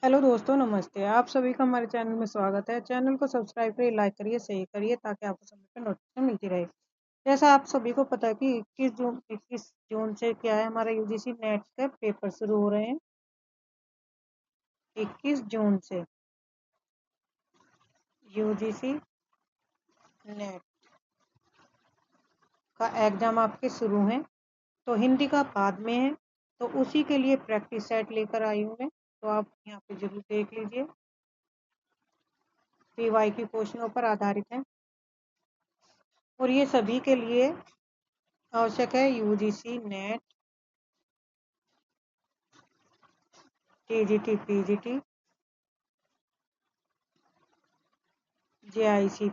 Hello दोस्तों, नमस्ते। आप सभी का हमारे चैनल में स्वागत है। चैनल को सब्सक्राइब करिए, लाइक करिए, शेयर करिए ताकि आपको समय पर नोटिफिकेशन मिलती रहे। जैसा आप सभी को पता है कि 21 जून से क्या है, हमारा यूजीसी नेट का पेपर शुरू हो रहे हैं। 21 जून से यूजीसी नेट का एग्जाम आपके शुरू हैं। तो हिंदी का बाद में है, तो उसी के लिए प्रैक्टिस सेट लेकर आई हूँ मैं। तो आप यहाँ पे जरूर देख लीजिए। पीवाई की क्वेश्चनों पर आधारित है और ये सभी के लिए आवश्यक है। UGC net, TGT, PGT, JIC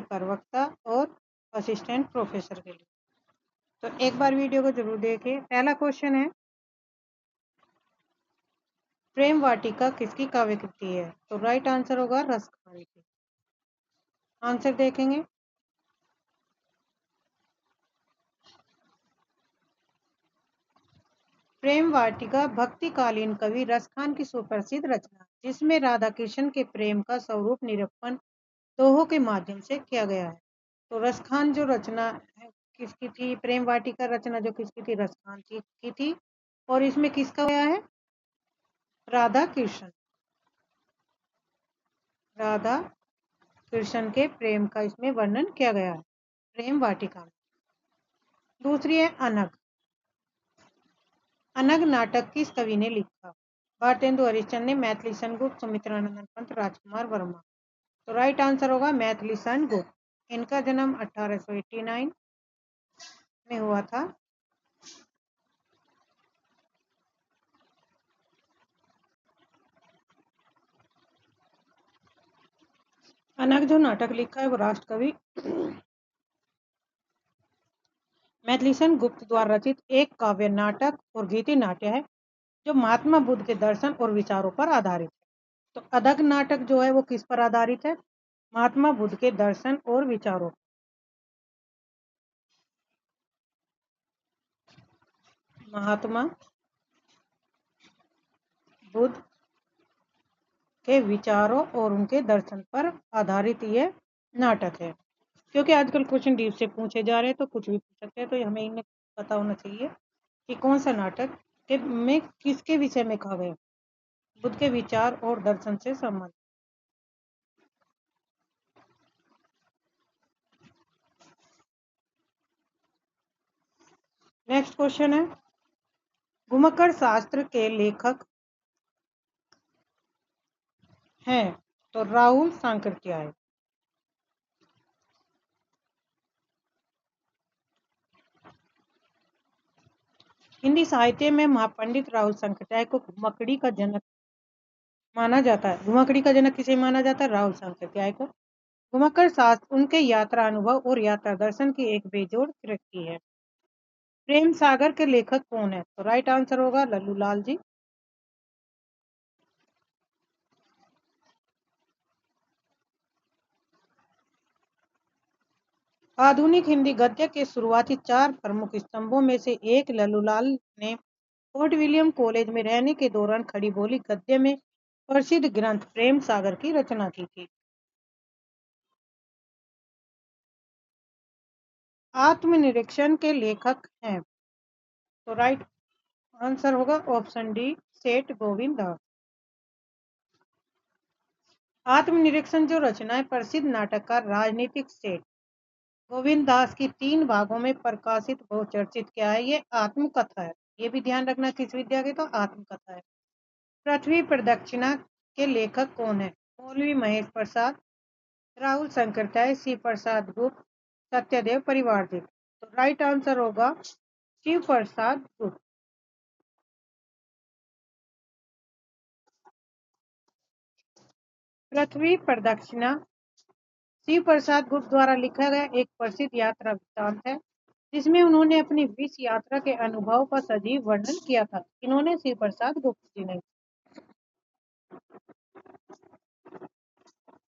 प्रवक्ता, और असिस्टेंट प्रोफेसर के लिए। तो एक बार वीडियो को जरूर देखिए। पहला क्वेश्चन है, प्रेम वाटिका किसकी काव्य कृति है? तो राइट आंसर होगा रसखान की। आंसर देखेंगे। प्रेम वाटिका भक्तिकालीन कवि रसखान की सुप्रसिद्ध रचना, जिसमें राधा कृष्ण के प्रेम का स्वरूप निरूपण दोहों के माध्यम से किया गया है। तो रसखान जो रचना है किसकी थी? प्रेम वाटिका रचना जो किसकी थी? रसखान की थी। और इसमें किसका गया है? राधा कृष्ण के प्रेम का इसमें वर्णन किया गया है, प्रेम वाटिका में। दूसरी है अनग। अनग नाटक किस कवि ने लिखा? भारतेंदु हरिश्चंद्र ने, मैथिली सेनगुप्त, सुमित्रानंदन पंत, राजकुमार वर्मा। तो राइट आंसर होगा मैथिली सेनगुप्त। इनका जन्म 1889 में हुआ था। अनग जो नाटक लिखा है वो राष्ट्र कवि मैथिली सेनगुप्त द्वारा रचित एक काव्य नाटक और गीति नाट्य है, जो महात्मा बुद्ध के दर्शन और विचारों पर आधारित है। तो अनग नाटक जो है वो किस पर आधारित है? महात्मा बुद्ध के दर्शन और विचारों। महात्मा बुद्ध के विचारों और उनके दर्शन पर आधारित ये नाटक है। क्योंकि आजकल क्वेश्चन डीप से पूछे जा रहे हैं, तो कुछ भी पूछ सकते हैं, तो हमें इन्हें पता होना चाहिए कि कौन सा नाटक में किसके विषय में कहा गया, बुद्ध के विचार और दर्शन से संबंधित। नेक्स्ट क्वेश्चन है, घुमक्कड़ शास्त्र के लेखक हैं? तो राहुल सांकृत्याय। हिंदी साहित्य में महापंडित राहुल सांकृत्याय को घुमक्कड़ी का जनक माना जाता है। घुमक्कड़ी का जनक किसे माना जाता है? राहुल सांकृत्याय को। घुमक्कड़ शास्त्र उनके यात्रा अनुभव और यात्रा दर्शन की एक बेजोड़ कृति है। प्रेम सागर के लेखक कौन है? तो राइट आंसर होगा लल्लू लाल जी। आधुनिक हिंदी गद्य के शुरुआती 4 प्रमुख स्तंभों में से एक लल्लूलाल ने फोर्ट विलियम कॉलेज में रहने के दौरान खड़ी बोली गद्य में प्रसिद्ध ग्रंथ प्रेम सागर की रचना की थी। आत्मनिरीक्षण के लेखक हैं? तो राइट आंसर होगा ऑप्शन डी, सेठ गोविंद दास। आत्मनिरीक्षण जो रचना है प्रसिद्ध नाटककार राजनीतिक सेठ गोविंद दास की 3 भागों में प्रकाशित बहुचर्चित क्या है? ये आत्मकथा है। ये भी ध्यान रखना किस विद्या के, तो आत्मकथा है। पृथ्वी प्रदक्षिणा के लेखक कौन है? मौलवी महेश प्रसाद, राहुल सांकृत्याय, सी प्रसाद गुप्त, सत्यदेव परिवारजित। तो राइट आंसर होगा शिव प्रसाद गुप्त। पृथ्वी प्रदक्षिणा शिव प्रसाद गुप्त द्वारा लिखा गया एक प्रसिद्ध यात्रा वृत्तांत है, जिसमें उन्होंने अपनी विश्व यात्रा के अनुभव का सजीव वर्णन किया था। इन्होंने शिव प्रसाद गुप्त जी ने।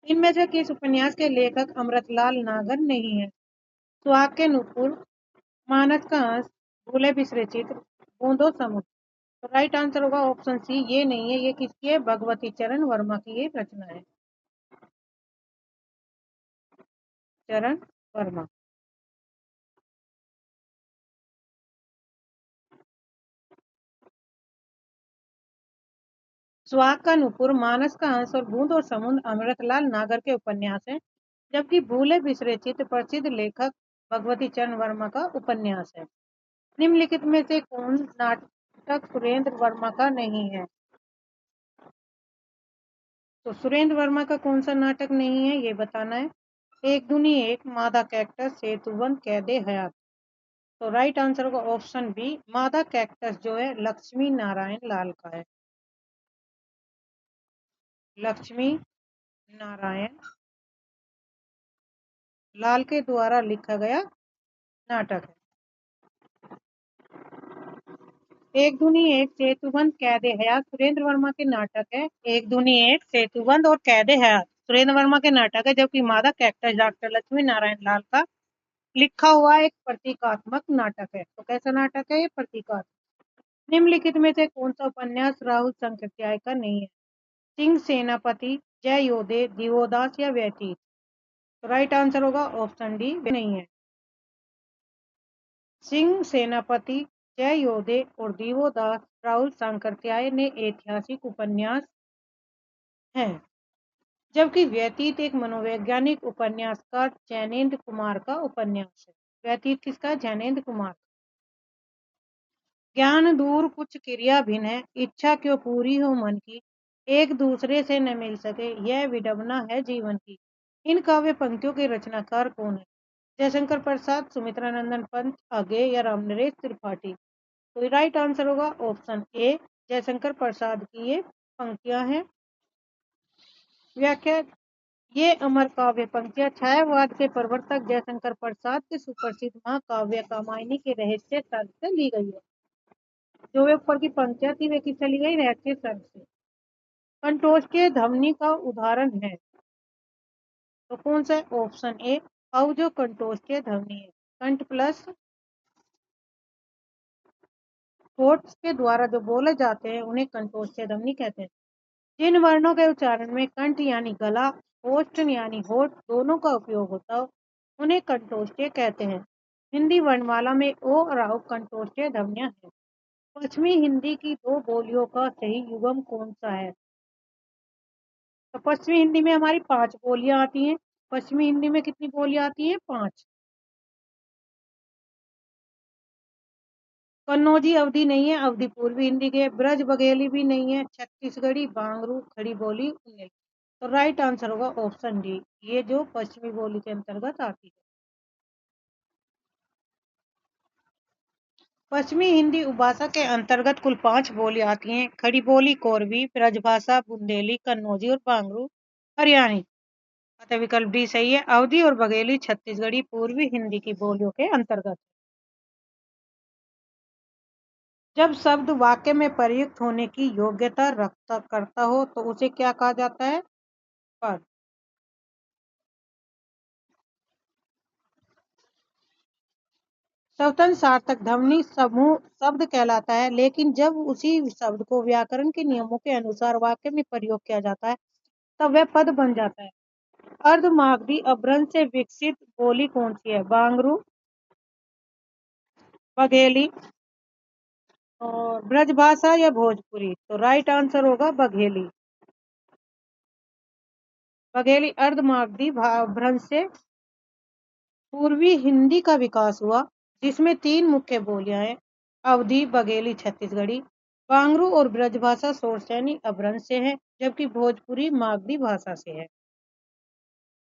इनमें से किस उपन्यास के लेखक अमृतलाल नागर नहीं है? सुहाग के नुपुर, मानस का हंस, भूले बिसरे चित्र, बूंदो समुद्र। तो राइट आंसर होगा ऑप्शन सी, ये नहीं है। ये किसकी है? भगवती चरण वर्मा की ये रचना है। चरण वर्मा। सुहाग का नुपुर, मानस का हंस और बूंद और समुद्र अमृतलाल नागर के उपन्यास हैं, जबकि भूले बिसरे चित्र प्रसिद्ध लेखक भगवती चरण वर्मा का उपन्यास है। निम्नलिखित में से कौन नाटक सुरेंद्र वर्मा का नहीं है? तो सुरेंद्र वर्मा का कौन सा नाटक नहीं है, ये बताना है। एक दुनी एक, मादा कैक्टस, सेतुबंद, कैदे हयात। तो राइट आंसर होगा ऑप्शन बी, मादा कैक्टस जो है लक्ष्मी नारायण लाल का है। लक्ष्मी नारायण लाल के द्वारा लिखा गया नाटक है। एक दुनी एक, सेतुबंद, कैदे हयात सुरेंद्र वर्मा के नाटक है। एक दुनी एक, सेतुबंद और कैदे हयात सुरेंद्र वर्मा के नाटक है, जबकि मादा कैक्टस डॉक्टर लक्ष्मी नारायण लाल का लिखा हुआ एक प्रतीकात्मक नाटक है। तो कैसा नाटक है ये? प्रतीकात्मक। निम्नलिखित में से कौन सा उपन्यास राहुल संकृत्याय का नहीं है? सिंह सेनापति, जय योधे, दिवोदास या व्यतीत। तो राइट आंसर होगा ऑप्शन डी, नहीं है। सिंह सेनापति, जय योधे और दिवोदास राहुल सांकृत्याय ने ऐतिहासिक उपन्यास हैं, जबकि व्यतीत एक मनोवैज्ञानिक उपन्यासकार जैनेन्द्र कुमार का उपन्यास है। व्यतीत किसका? जैनेन्द्र कुमार। ज्ञान दूर कुछ क्रिया भिन्न है, इच्छा क्यों पूरी हो मन की, एक दूसरे से न मिल सके, यह विडंबना है जीवन की। इन काव्य पंक्तियों के रचनाकार कौन है? जयशंकर प्रसाद, सुमित्रा नंदन पंत, अज्ञे या रामनरेश त्रिपाठी। तो राइट आंसर होगा ऑप्शन ए, जयशंकर प्रसाद की ये पंक्तियां हैं। व्याख्या, ये अमर काव्य पंक्तियां छायावाद के प्रवर्तक जयशंकर प्रसाद के सुप्रसिद्ध महाकाव्य कामायनी के रहस्य सर्ग से ली गई है। जो वे ऊपर की पंक्तियां थी वे किससे ली गई? रहस्य सर्ग से। कंटोष्टीय ध्वनि का उदाहरण है, तो कौन सा? ऑप्शन ए, अब जो कंटोष्टीय ध्वनि है, कंठ प्लस होठ के द्वारा जो बोले जाते हैं उन्हें कंटोष्टीय ध्वनि कहते हैं। जिन वर्णों के उच्चारण में कंठ यानी गला, ओष्ठ यानी होठ दोनों का उपयोग होता हो उन्हें कंठोष्ठीय कहते हैं। हिंदी वर्णमाला में ओ और औ कंठोष्ठीय ध्वनियां हैं। पश्चिमी हिंदी की दो बोलियों का सही युग्म कौन सा है? तो पश्चिमी हिंदी में हमारी 5 बोलियां आती हैं। पश्चिमी हिंदी में कितनी बोलियां आती हैं? 5। कन्नौजी अवधि नहीं है, अवधि पूर्वी हिंदी के। ब्रज बघेली भी नहीं है, छत्तीसगढ़ी, बांगरू, खड़ी बोली, तो राइट आंसर होगा ऑप्शन डी, ये जो पश्चिमी बोली के अंतर्गत आती है। पश्चिमी हिंदी उपभाषा के अंतर्गत कुल 5 बोलियां आती हैं। खड़ी बोली कोरवी, ब्रजभाषा बुंदेली, कन्नौजी और बांगरू हरियाणी। अतः विकल्प डी सही है। अवधी और बघेली छत्तीसगढ़ी पूर्वी हिंदी की बोलियों के अंतर्गत। जब शब्द वाक्य में प्रयुक्त होने की योग्यता रखता करता हो तो उसे क्या कहा जाता है? पद। स्वतंत्र सार्थक ध्वनि समूह शब्द कहलाता है, लेकिन जब उसी शब्द को व्याकरण के नियमों के अनुसार वाक्य में प्रयोग किया जाता है तब वह पद बन जाता है। अर्धमागधी अपभ्रंश से विकसित बोली कौन सी है? बांगरू, बघेली और ब्रजभाषा या भोजपुरी। तो राइट आंसर होगा बघेली। बघेली अर्धमागधी अपभ्रंश से पूर्वी हिंदी का विकास हुआ, जिसमें 3 मुख्य बोलियां हैं, अवधी, बघेली, छत्तीसगढ़ी। बांगरू और ब्रजभाषा सोरसैनी अपभ्रंश से है, जबकि भोजपुरी मागधी भाषा से है,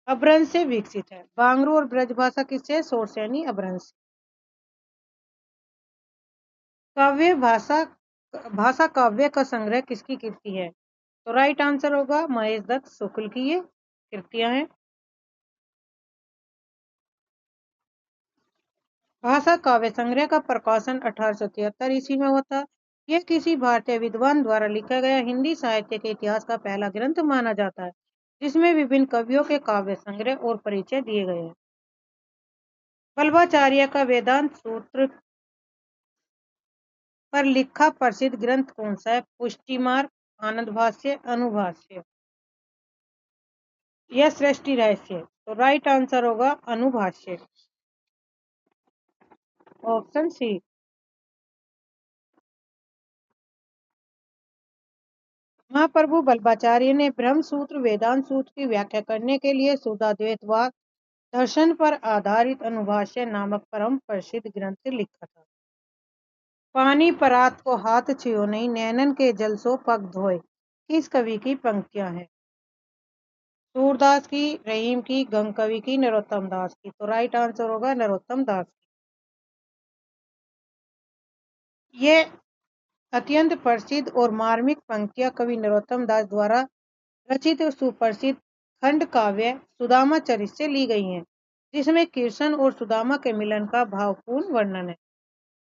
अपभ्रंश से विकसित है। बांगरू और ब्रजभाषा किससे? सोरसैनी अपभ्रंश। काव्य भाषा भाषा काव्य का संग्रह किसकी कृति है? तो राइट आंसर होगा महेश दत्त शुक्ल की ये कृतियां हैं। भाषा काव्य संग्रह का प्रकाशन 1873 ईस्वी में हुआ था। यह किसी भारतीय विद्वान द्वारा लिखा गया हिंदी साहित्य के इतिहास का पहला ग्रंथ माना जाता है, जिसमें विभिन्न कवियों के काव्य संग्रह और परिचय दिए गए हैं। वल्लभाचार्य का वेदांत सूत्र पर लिखा प्रसिद्ध ग्रंथ कौन सा है? पुष्टि मार्ग, आनंद भाष्य, अनुभाष्य या सृष्टि रहस्य? तो राइट आंसर होगा अनुभाष्य, ऑप्शन सी। महाप्रभु बल्बाचार्य ने ब्रह्म सूत्र वेदांत सूत्र की व्याख्या करने के लिए शुद्धाद्वैतवाद दर्शन पर आधारित अनुभाष्य नामक परम प्रसिद्ध ग्रंथ लिखा था। पानी परात को हाथ छियो नहीं, नैनन के जल सो पग धोए, किस कवि की पंक्तियां हैं? सूरदास की, रहीम की, गंग कवि की, नरोत्तम दास की? तो राइट आंसर होगा नरोत्तम दास की। ये अत्यंत प्रसिद्ध और मार्मिक पंक्तियां कवि नरोत्तम दास द्वारा रचित सुप्रसिद्ध खंड काव्य सुदामा चरित से ली गई हैं, जिसमें कृष्ण और सुदामा के मिलन का भावपूर्ण वर्णन है।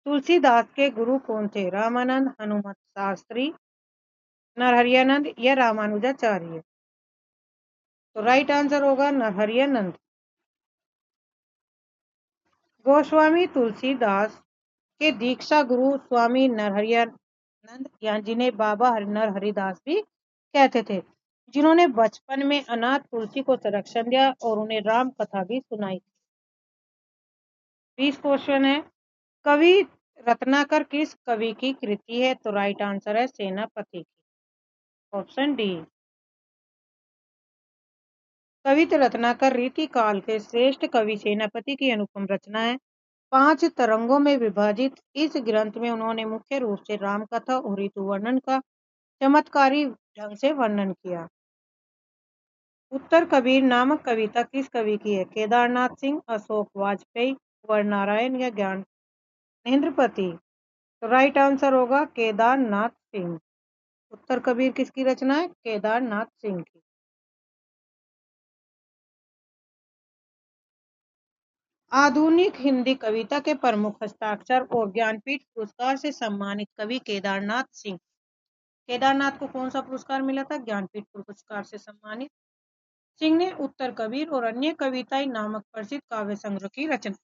तुलसीदास के गुरु कौन थे? रामानंद, हनुमत शास्त्री, नरहरियानंद या रामानुजाचार्य? तो राइट आंसर होगा नरहरियानंद। गोस्वामी तुलसीदास के दीक्षा गुरु स्वामी नरहरियानंद, या जिन्हें बाबा नरहरिदास भी कहते थे, जिन्होंने बचपन में अनाथ तुलसी को संरक्षण दिया और उन्हें राम कथा भी सुनाई। 20 क्वेश्चन है। कवि रत्नाकर किस कवि की कृति है? तो राइट आंसर है सेनापति की, ऑप्शन डी। कवित रत्नाकर रीति काल के श्रेष्ठ कवि सेनापति की अनुपम रचना है। 5 तरंगों में विभाजित इस ग्रंथ में उन्होंने मुख्य रूप से राम कथा और ऋतु वर्णन का चमत्कारी ढंग से वर्णन किया। उत्तर कबीर नामक कविता किस कवि की है? केदारनाथ सिंह, अशोक वाजपेयी, कुंवर नारायण या ज्ञानेन्द्रपति? तो राइट आंसर होगा केदारनाथ सिंह। उत्तर कबीर किसकी रचना है? केदारनाथ सिंह की। आधुनिक हिंदी कविता के प्रमुख हस्ताक्षर और ज्ञानपीठ पुरस्कार से सम्मानित कवि केदारनाथ सिंह। केदारनाथ को कौन सा पुरस्कार मिला था? ज्ञानपीठ पुरस्कार से सम्मानित। सिंह ने उत्तर कबीर और अन्य कविताएं नामक प्रसिद्ध काव्य संग्रह की रचना।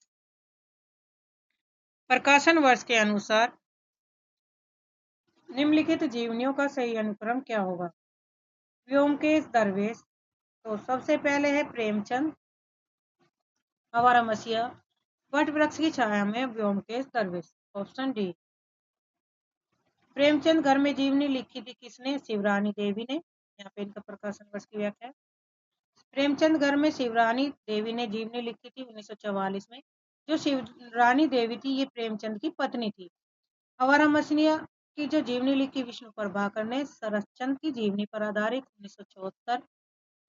प्रकाशन वर्ष के अनुसार निम्नलिखित जीवनियों का सही अनुक्रम क्या होगा? व्योमकेश दरवेश, तो सबसे पहले है प्रेमचंद, आवारा मसीहा, वट वृक्ष की छाया में व्योमकेश दरवेश, ऑप्शन डी। प्रेमचंद घर में जीवनी लिखी थी किसने? शिवरानी देवी ने। यहाँ पे इनका प्रकाशन वर्ष की व्याख्या है। प्रेमचंद घर में शिवरानी देवी ने जीवनी लिखी थी 1944 में। जो शिवरानी देवी थी ये प्रेमचंद की पत्नी थी। आवारा मसीहा की जो जीवनी लिखी विष्णु प्रभाकर ने शरतचंद की जीवनी पर आधारित 1974।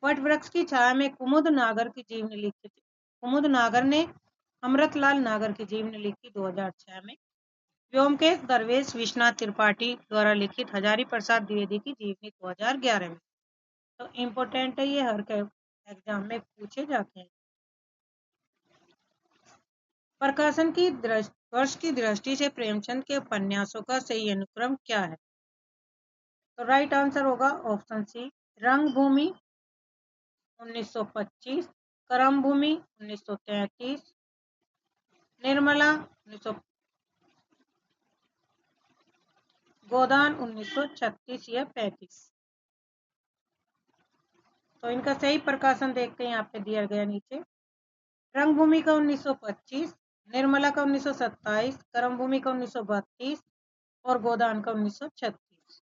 वट वृक्ष की छाया में कुमुद नागर की जीवनी लिखी थी। कुमुद नागर ने अमृतलाल नागर की जीवनी लिखी 2006 में। व्योमकेश दरवेश विश्वनाथ त्रिपाठी द्वारा लिखित हजारी प्रसाद द्विवेदी की जीवनी 2011 में। तो इम्पोर्टेंट है, ये हर एग्जाम में पूछे जाते हैं। प्रकाशन की वर्ष की दृष्टि से प्रेमचंद के उपन्यासों का सही अनुक्रम क्या है? तो राइट आंसर होगा ऑप्शन सी। रंगभूमि 1925, कर्मभूमि 1933, निर्मला 1900, गोदान 1936 या 35। तो इनका सही प्रकाशन देखते हैं, यहाँ पे दिया गया नीचे। रंगभूमि का 1925, निर्मला का 1927, कर्मभूमि का 1932 और गोदान का 1936।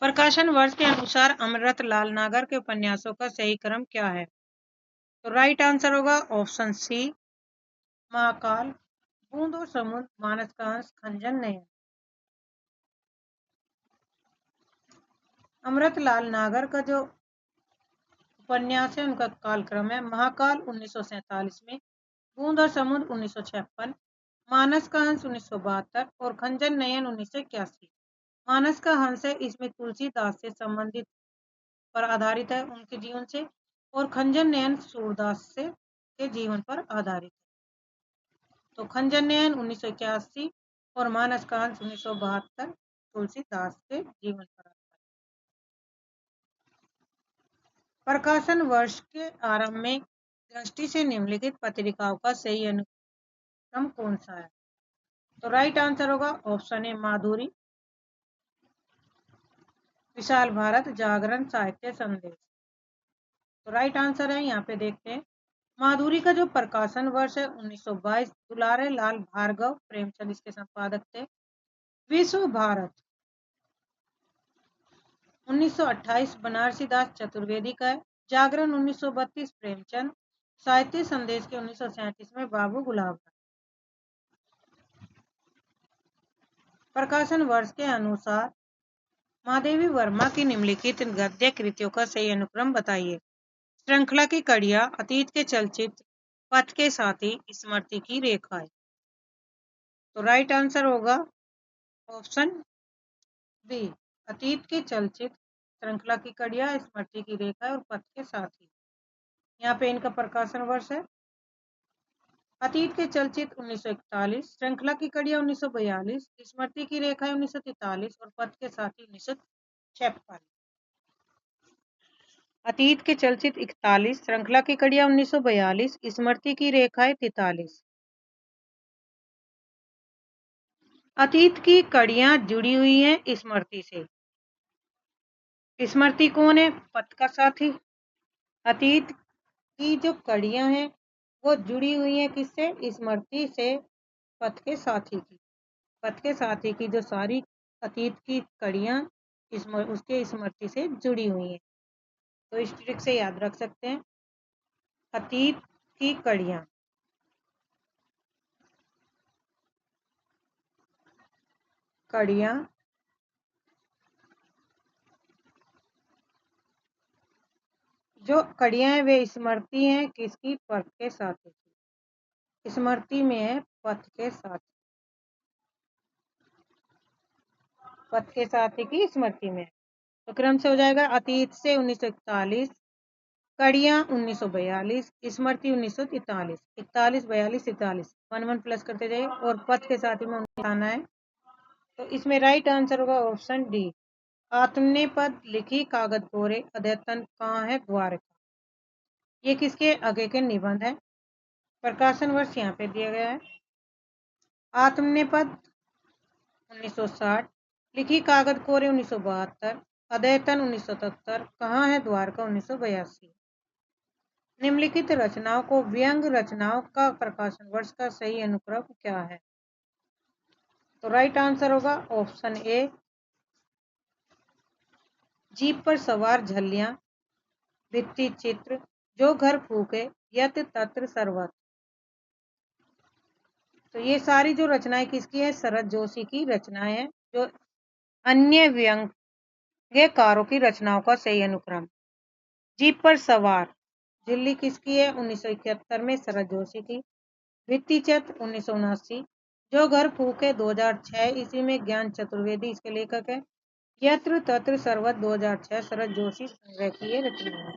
प्रकाशन वर्ष के अनुसार अमृतलाल नागर के उपन्यासों का सही क्रम क्या है? तो राइट आंसर होगा ऑप्शन सी। महाकाल, बूंद और समुद्र, मानस का अंश, खंजन नयन। अमृतलाल नागर का जो उपन्यास है उनका कालक्रम है महाकाल 1947 में, बूंद और समुद्र 1956, मानस का हंस 1972 और खंजन नयन 1981। मानस का हंस है इसमें तुलसीदास से संबंधित पर आधारित है उनके जीवन से, और खंजन नयन सूरदास से के जीवन पर आधारित है। तो खंजन नयन 1981 और मानस का हंस 1972 तुलसीदास के जीवन पर आधारित। प्रकाशन वर्ष के आरंभ में दृष्टि से निम्नलिखित पत्रिकाओं का सही क्रम कौन सा है? तो राइट आंसर होगा ऑप्शन ए माधुरी, विशाल भारत, जागरण, साहित्य संदेश। तो राइट आंसर है, यहाँ पे देखते हैं, माधुरी का जो प्रकाशन वर्ष है 1922, दुलारे लाल भार्गव प्रेमचंद इसके संपादक थे। विश्व भारत 1928 बनारसी दास चतुर्वेदी का है। जागरण 1932 प्रेमचंद, साहित्य संदेश के 1937 में बाबू गुलाब का। प्रकाशन वर्ष के अनुसार महादेवी वर्मा की निम्नलिखित गद्य कृतियों का सही अनुक्रम बताइए। श्रृंखला की कड़ियां, अतीत के चलचित्र, पथ के साथी, स्मृति की रेखाएं। तो राइट आंसर होगा ऑप्शन बी, अतीत के चलचित्र, श्रृंखला की कड़ियां, स्मृति की रेखा और पथ के साथी। यहाँ पे इनका प्रकाशन वर्ष है, अतीत के चलचित्र 1941, श्रृंखला की कड़ियां 1942, स्मृति की रेखा 1943 और पथ के साथी 1956। अतीत के चलचित्र 41, श्रृंखला की कड़ियां 1942, स्मृति की रेखाएं 43। अतीत की कड़ियां जुड़ी हुई हैं स्मृति से। स्मृति कौन है? पथ का साथी। अतीत की जो कड़ियां हैं वो जुड़ी हुई हैं किससे? स्मृति से, पथ के साथी की। पथ के साथी की जो सारी अतीत की कड़ियां उसके स्मृति से जुड़ी हुई हैं। तो इस ट्रिक से याद रख सकते हैं, अतीत की कड़ियां जो कड़ियां हैं वे स्मृति हैं किसकी? पथ के साथी की। स्मृति में है पथ के साथी, पथ के साथी की स्मृति में। तो क्रम से हो जाएगा, अतीत से 1941, कड़ियां 1942, स्मृति 1943, 41, 42, 43, 1 प्लस करते जाइए और पथ के साथी में आना है। तो इसमें राइट आंसर होगा ऑप्शन डी, आत्मने पद लिखी कागज कोरे, अद्यतन कहाँ है? द्वारका। ये किसके आगे के निबंध है? प्रकाशन वर्ष यहाँ पे दिया गया है, आत्मने पद 1960, लिखी कागज कोरे 1972, अद्यतन 1977, कहाँ है? द्वारका 1982। निम्नलिखित रचनाओं को व्यंग रचनाओं का प्रकाशन वर्ष का सही अनुक्रम क्या है? तो राइट आंसर होगा ऑप्शन ए, जीप पर सवार झल्लियां, भित्ति चित्र, जो घर फूके, यत्र तत्र सर्वत्र। तो ये सारी जो रचनाएं किसकी है? शरद जोशी की रचनाएं हैं, जो अन्य व्यंग्यकारों की रचनाओं का सही अनुक्रम। जीप पर सवार झिल्ली किसकी है? 1971 में शरद जोशी की। भित्ति चित्र 1979, जो घर फूके 2006 ईस्वी में ज्ञान चतुर्वेदी इसके लेखक है। यत्र तत्र सर्वत्र 2006 शरद जोशी संग्रह की रचना है।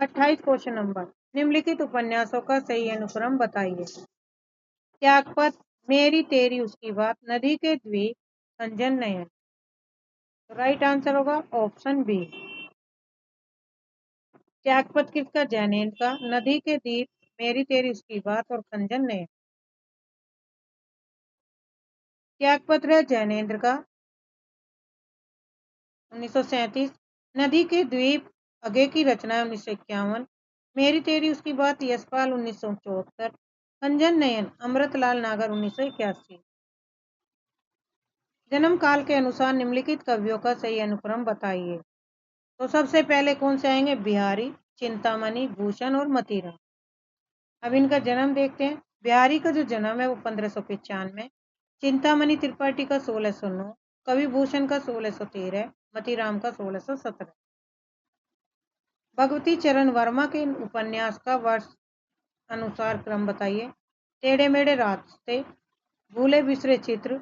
28 क्वेश्चन नंबर, निम्नलिखित उपन्यासों का सही अनुक्रम बताइए। त्यागपत्र, मेरी तेरी उसकी बात, नदी के द्वीप, संजन नयन। तो राइट आंसर होगा ऑप्शन बी, त्यागपत्र किसका? जैनेन्द्र का। नदी के द्वीप, मेरी तेरी उसकी बात और खंजन नयन। त्यागपत्र है जैनेन्द्र का 1937, नदी के द्वीप आगे की रचना है 1951, मेरी तेरी उसकी बात यशपाल 1974, खंजन नयन अमृतलाल नागर 1981। जन्म काल के अनुसार निम्नलिखित कवियों का सही अनुक्रम बताइए। तो सबसे पहले कौन से आएंगे? बिहारी, चिंतामणि, भूषण और मतीराम। अब इनका जन्म देखते हैं। बिहारी का जो जन्म है वो 1595, चिंतामणि त्रिपाठी का 1609, कवि भूषण का 1613, मतीराम का 1617। भगवती चरण वर्मा के उपन्यास का वर्ष अनुसार क्रम बताइए। टेढ़े मेढ़े रास्ते, भूले बिसरे चित्र,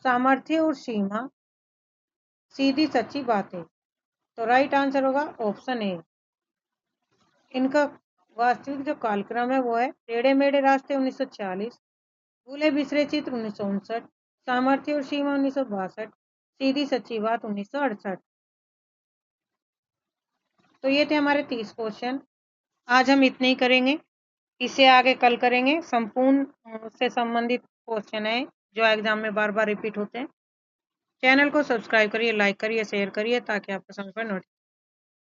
सामर्थ्य और सीमा, सीधी सच्ची बातें। तो राइट आंसर होगा ऑप्शन ए। इनका वास्तविक जो कालक्रम है वो है टेढ़े मेढ़े रास्ते 1946, भूले बिसरे चित्र 1959, सामर्थ्य और सीमा 1962, सीधी सच्ची बात 1968। तो ये थे हमारे 30 क्वेश्चन। आज हम इतने ही करेंगे। इससे आगे कल करेंगे। संपूर्ण से संबंधित क्वेश्चन है जो एग्जाम में बार बार रिपीट होते हैं। चैनल को सब्सक्राइब करिए, लाइक करिए, शेयर करिए ताकि आपको समय पर नोटिफिकेशन